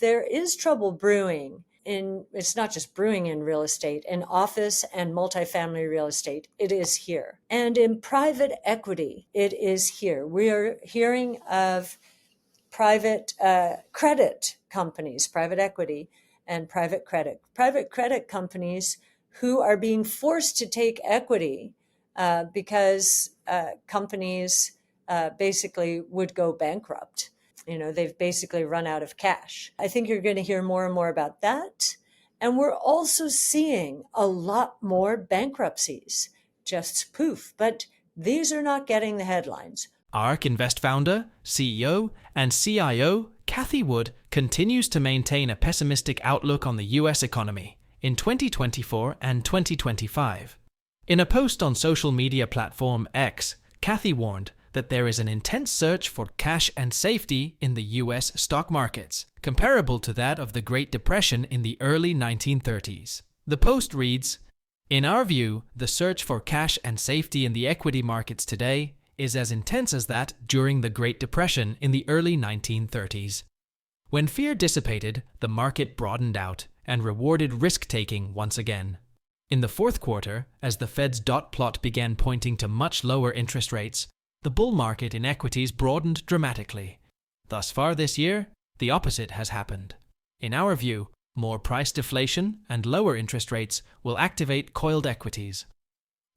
there is trouble brewing it's not just brewing in real estate, in office and multifamily real estate, it is here. And in private equity, it is here. We are hearing of private credit companies, private equity and private credit companies who are being forced to take equity because companies basically would go bankrupt. They've basically run out of cash. I think you're going to hear more and more about that. And we're also seeing a lot more bankruptcies. Just poof. But these are not getting the headlines. ARK Invest founder, CEO, and CIO Cathie Wood continues to maintain a pessimistic outlook on the US economy in 2024 and 2025. In a post on social media platform X, Cathie warned that there is an intense search for cash and safety in the US stock markets, comparable to that of the Great Depression in the early 1930s. The post reads, "In our view, the search for cash and safety in the equity markets today is as intense as that during the Great Depression in the early 1930s. When fear dissipated, the market broadened out and rewarded risk-taking once again. In the fourth quarter, as the Fed's dot plot began pointing to much lower interest rates, the bull market in equities broadened dramatically. Thus far this year, the opposite has happened. In our view, more price deflation and lower interest rates will activate coiled equities."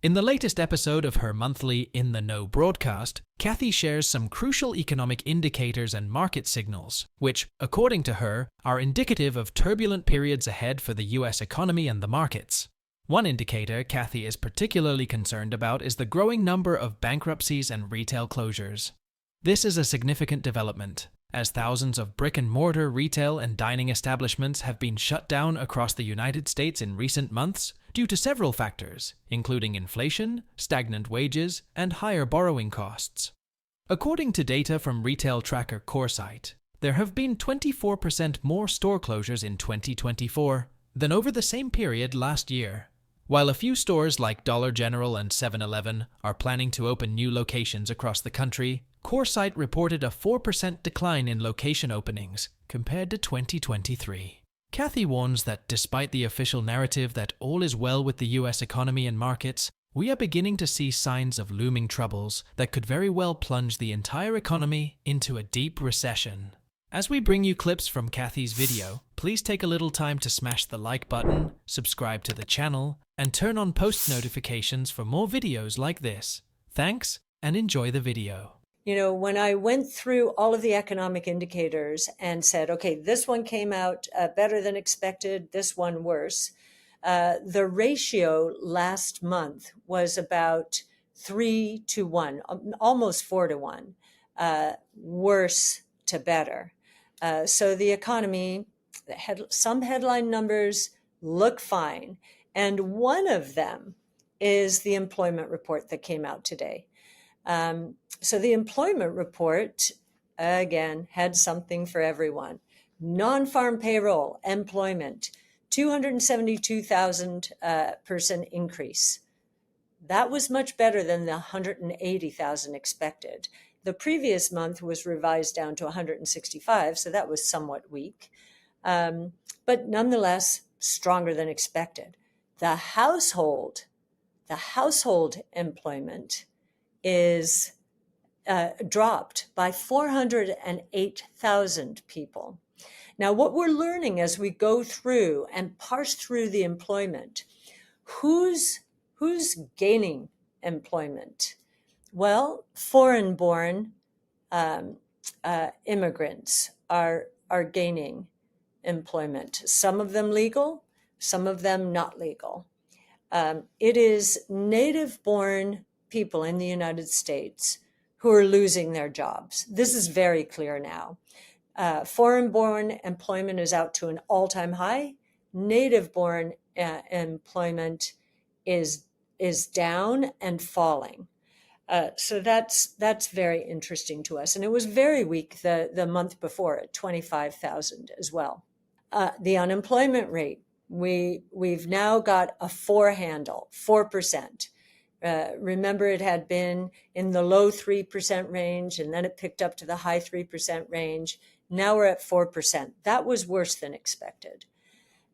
In the latest episode of her monthly In the Know broadcast, Cathie shares some crucial economic indicators and market signals, which, according to her, are indicative of turbulent periods ahead for the US economy and the markets. One indicator Cathie is particularly concerned about is the growing number of bankruptcies and retail closures. This is a significant development, as thousands of brick-and-mortar retail and dining establishments have been shut down across the United States in recent months due to several factors, including inflation, stagnant wages, and higher borrowing costs. According to data from retail tracker Coresight, there have been 24% more store closures in 2024 than over the same period last year. While a few stores like Dollar General and 7-Eleven are planning to open new locations across the country, Coresight reported a 4% decline in location openings compared to 2023. Cathie warns that despite the official narrative that all is well with the US economy and markets, we are beginning to see signs of looming troubles that could very well plunge the entire economy into a deep recession. As we bring you clips from Cathie's video, please take a little time to smash the like button, subscribe to the channel, and turn on post notifications for more videos like this. Thanks, and enjoy the video. When I went through all of the economic indicators and said, okay, this one came out better than expected, this one worse, the ratio last month was about 3-1, almost 4-1, worse to better. So the economy, some headline numbers look fine. And one of them is the employment report that came out today. So the employment report, again, had something for everyone. Non-farm payroll employment, 272,000 person increase. That was much better than the 180,000 expected. The previous month was revised down to 165, so that was somewhat weak, but nonetheless stronger than expected. The household employment is dropped by 408,000 people. Now, what we're learning as we go through and parse through the employment, who's gaining employment? Well, foreign-born immigrants are gaining employment. Some of them legal, some of them not legal. It is native-born people in the United States who are losing their jobs. This is very clear now. Foreign-born employment is out to an all-time high. Native-born employment is down and falling. So that's very interesting to us. And it was very weak the month before at 25,000 as well. The unemployment rate, we've now got a 4 handle, 4%. Remember, it had been in the low 3% range, and then it picked up to the high 3% range. Now we're at 4%. That was worse than expected.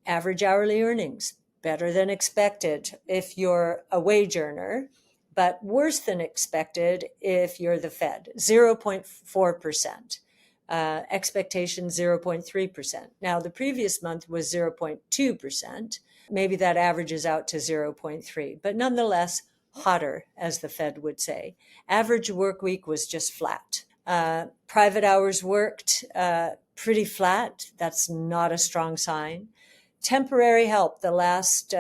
Average hourly earnings, better than expected if you're a wage earner, but worse than expected if you're the Fed, 0.4%. Expectation 0.3%. Now, the previous month was 0.2%. Maybe that averages out to 0.3, but nonetheless, hotter, as the Fed would say. Average work week was just flat. Private hours worked, pretty flat. That's not a strong sign. Temporary help, the last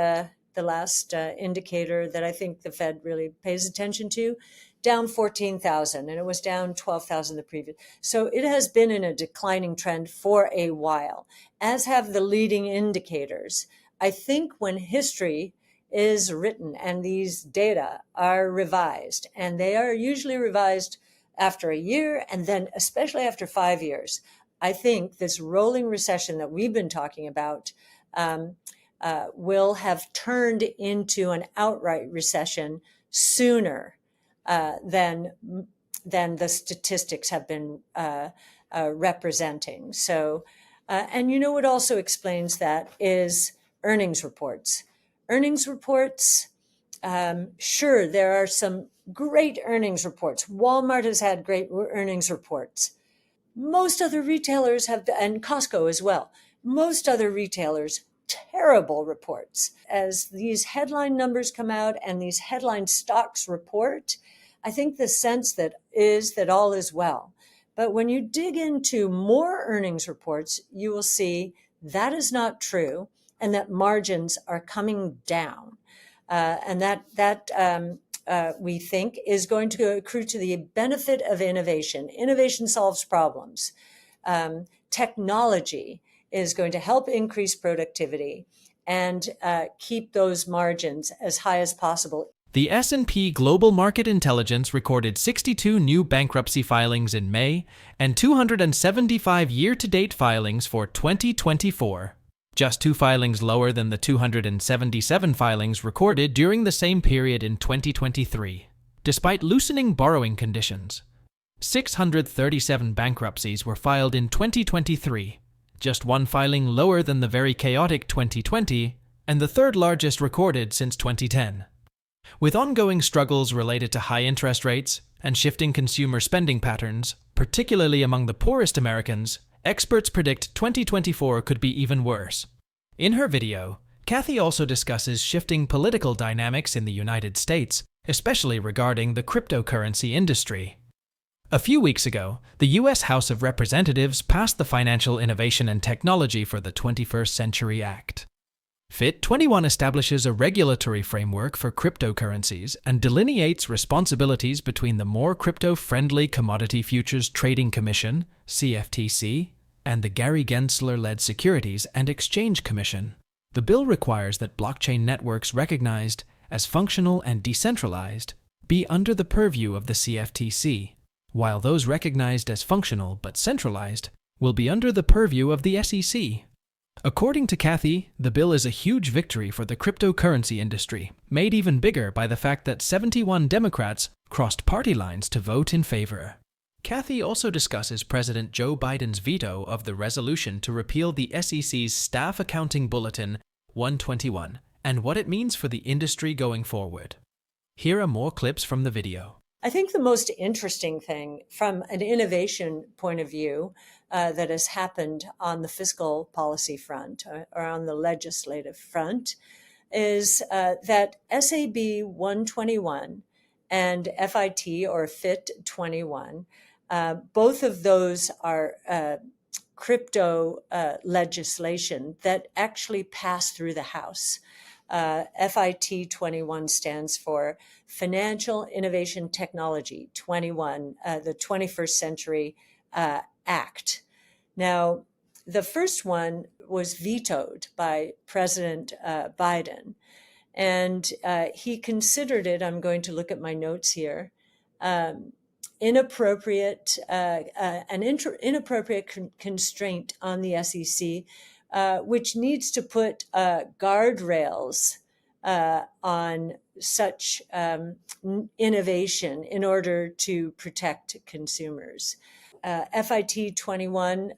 indicator that I think the Fed really pays attention to, down 14,000, and it was down 12,000 the previous. So it has been in a declining trend for a while, as have the leading indicators. I think when history is written and these data are revised, and they are usually revised after a year and then especially after 5 years, I think this rolling recession that we've been talking about will have turned into an outright recession sooner than the statistics have been representing. So, and you know what also explains that is earnings reports. Earnings reports, sure, there are some great earnings reports. Walmart has had great earnings reports. Most other retailers have, and Costco as well, most other retailers, terrible reports. As these headline numbers come out and these headline stocks report, I think the sense that is that all is well. But when you dig into more earnings reports, you will see that is not true and that margins are coming down. And that we think is going to accrue to the benefit of innovation. Innovation solves problems. Technology is going to help increase productivity and keep those margins as high as possible. The S&P Global Market Intelligence recorded 62 new bankruptcy filings in May and 275 year-to-date filings for 2024. Just 2 filings lower than the 277 filings recorded during the same period in 2023, despite loosening borrowing conditions. 637 bankruptcies were filed in 2023, just 1 filing lower than the very chaotic 2020, and the third largest recorded since 2010. With ongoing struggles related to high interest rates and shifting consumer spending patterns, particularly among the poorest Americans, experts predict 2024 could be even worse. In her video, Cathie also discusses shifting political dynamics in the United States, especially regarding the cryptocurrency industry. A few weeks ago, the U.S. House of Representatives passed the Financial Innovation and Technology for the 21st Century Act. FIT 21 establishes a regulatory framework for cryptocurrencies and delineates responsibilities between the more crypto-friendly Commodity Futures Trading Commission, CFTC, and the Gary Gensler-led Securities and Exchange Commission. The bill requires that blockchain networks recognized as functional and decentralized be under the purview of the CFTC, while those recognized as functional but centralized will be under the purview of the SEC. According to Cathie, the bill is a huge victory for the cryptocurrency industry, made even bigger by the fact that 71 Democrats crossed party lines to vote in favor. Cathie also discusses President Joe Biden's veto of the resolution to repeal the SEC's Staff Accounting Bulletin 121 and what it means for the industry going forward. Here are more clips from the video. I think the most interesting thing from an innovation point of view that has happened on the fiscal policy front or on the legislative front is that SAB 121 and FIT or FIT 21, both of those are crypto legislation that actually passed through the House. FIT 21 stands for Financial Innovation Technology 21, the 21st Century Act. Now, the first one was vetoed by President Biden, and he considered it, I'm going to look at my notes here, inappropriate constraint on the SEC, which needs to put guardrails on such innovation in order to protect consumers. FIT 21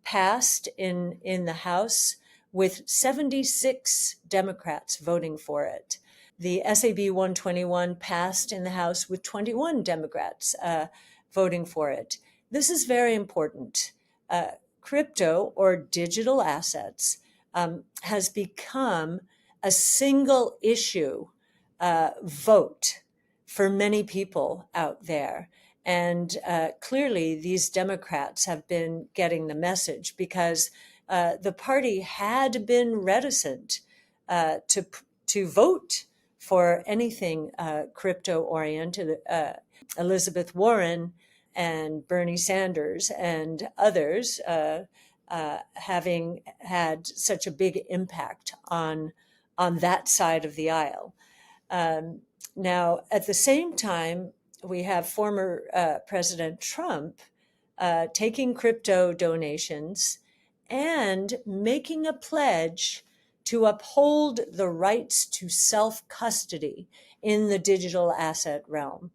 passed in the House with 76 Democrats voting for it. The SAB 121 passed in the House with 21 Democrats voting for it. This is very important. Crypto, or digital assets, has become a single issue vote for many people out there. And clearly, these Democrats have been getting the message, because the party had been reticent to vote for anything crypto-oriented. Elizabeth Warren and Bernie Sanders and others having had such a big impact on that side of the aisle. Now, at the same time, we have former President Trump taking crypto donations and making a pledge to uphold the rights to self-custody in the digital asset realm.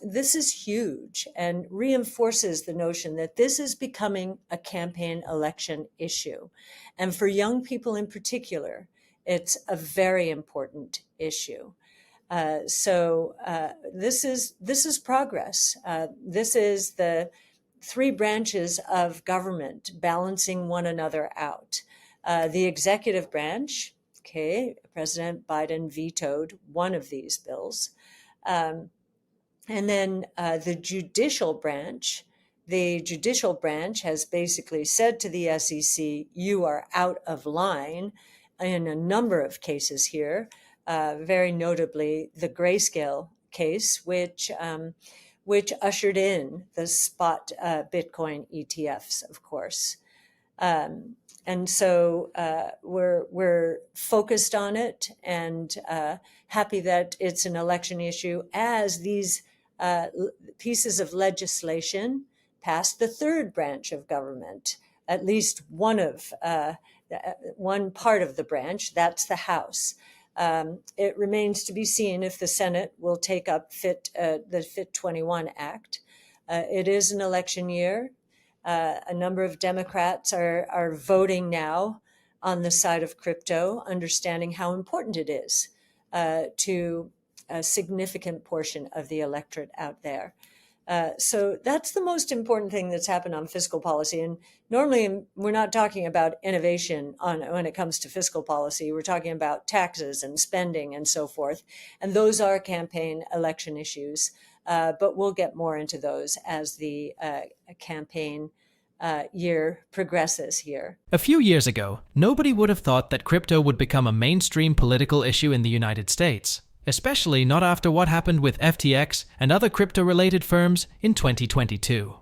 This is huge and reinforces the notion that this is becoming a campaign election issue. And for young people in particular, it's a very important issue. So this is progress. This is the three branches of government balancing one another out. The executive branch, President Biden vetoed one of these bills. And then the judicial branch has basically said to the SEC, you are out of line in a number of cases here, very notably the Grayscale case, which ushered in the spot Bitcoin ETFs, of course. And so we're focused on it and happy that it's an election issue, as these pieces of legislation passed the third branch of government, at least one part of the branch, that's the House. It remains to be seen if the Senate will take up the FIT 21 Act. It is an election year. A number of Democrats are voting now on the side of crypto, understanding how important it is to a significant portion of the electorate out there. So that's the most important thing that's happened on fiscal policy. And normally we're not talking about innovation when it comes to fiscal policy. We're talking about taxes and spending and so forth. And those are campaign election issues. But we'll get more into those as the campaign year progresses here. A few years ago, nobody would have thought that crypto would become a mainstream political issue in the United States, especially not after what happened with FTX and other crypto-related firms in 2022.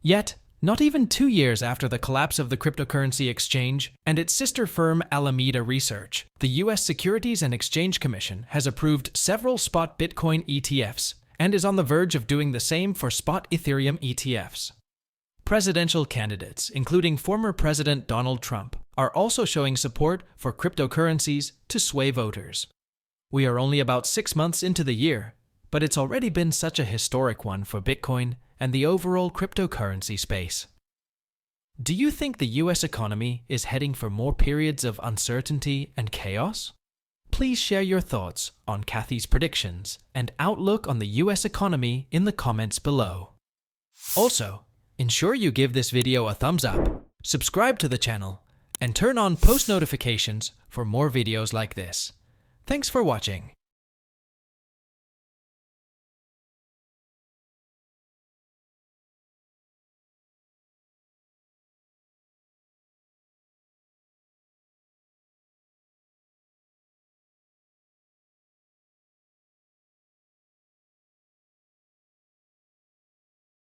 Yet, not even 2 years after the collapse of the cryptocurrency exchange and its sister firm Alameda Research, the U.S. Securities and Exchange Commission has approved several spot Bitcoin ETFs and is on the verge of doing the same for spot Ethereum ETFs. Presidential candidates, including former President Donald Trump, are also showing support for cryptocurrencies to sway voters. We are only about 6 months into the year, but it's already been such a historic one for Bitcoin and the overall cryptocurrency space. Do you think the US economy is heading for more periods of uncertainty and chaos? Please share your thoughts on Cathie's predictions and outlook on the US economy in the comments below. Also, ensure you give this video a thumbs up, subscribe to the channel, and turn on post notifications for more videos like this. Thanks for watching.